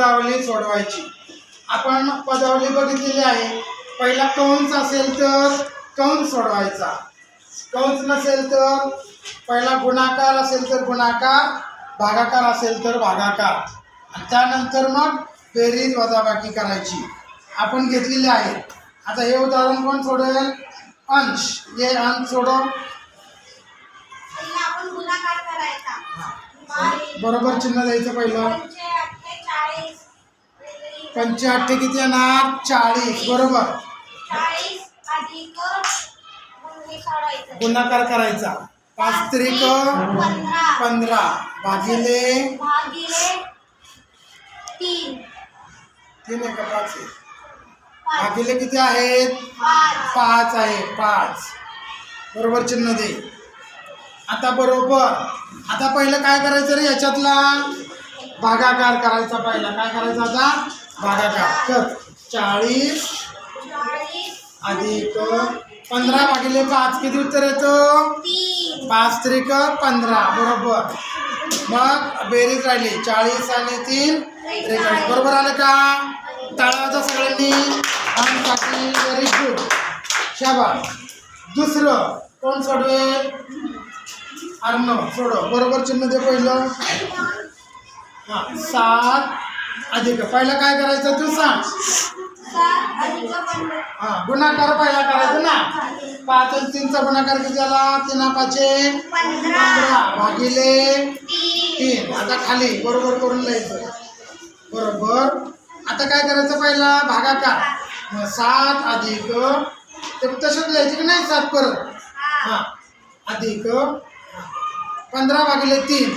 पदावली सोडवायची। आपण पदावली बघितलेली आहे। पहिला कंस असेल तर कंस सोडवायचा, कंस नसेल तर पहिला गुणाकार असेल तर गुणाकार, भागाकार असेल तर भागाकार, आणि त्यानंतर मग बेरीज वजाबाकी करायची। आपण घेतलेली आहे। आता हे उदाहरण कोण सोडेल? अंश। हे अंश सोडव। आपण गुणाकार करायचा, बरोबर चिन्ह द्यायचं पहिलं। 85 किती येणार? 40 बरोबर। 40 अधिक गुणाकार करायचा, 5 त्रिक 15 भागिले 3 आहे का 5 आहे? भागिले किती आहेत? 5 आहे, 5 बरोबर चिन्ह दे। आता बरोबर, आता पहिलं काय करायचं रे? याच्यातला भागाकार करायचा। पहिला काय करायचा? आता भागाकार कर। 40 अधिक 15 भागिले 5 किती उत्तर येतं? 5 त्रिक 15 बरोबर। मग बेरीज राहिली 40 आणि 3 43 बरोबर आलं का? टाळावाचा सगळ्यांनी। व्हेरी गुड, शाबास। दुसरं कोण सोडवेल? अर्णव सोडव। बरोबर चिन्ह दे पहिलं। 7 अधिक पहिला काय करायचं तू सांग? गुणाकार पहिला करायचं ना। 5 आणि 3चा गुणाकार किती झाला? 3 5 15 भागिले 3। आता खाली बरोबर करून लिहायचं बरोबर। आता काय करायचं? पहिला भागाकार। 7 अधिक ते तसंच लिहायचं की नाही? 7 परत अधिक 15 भागिले 3,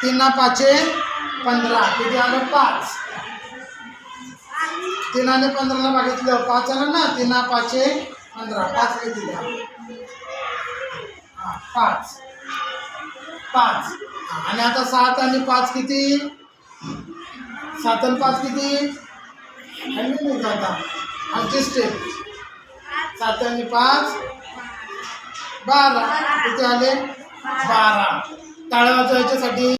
3 5 15 किती आलं? 5। 3 आणि 15ला भागितलं 5 आलं ना। 3 5 15 5 किती झालं? 5 आणि आता 7 आणि 5 किती? 7 आणि 5 किती? आता आमची स्टेप 7 आणि 5 12 किती आले? 12। टाळ्या वाजवायच्यासाठी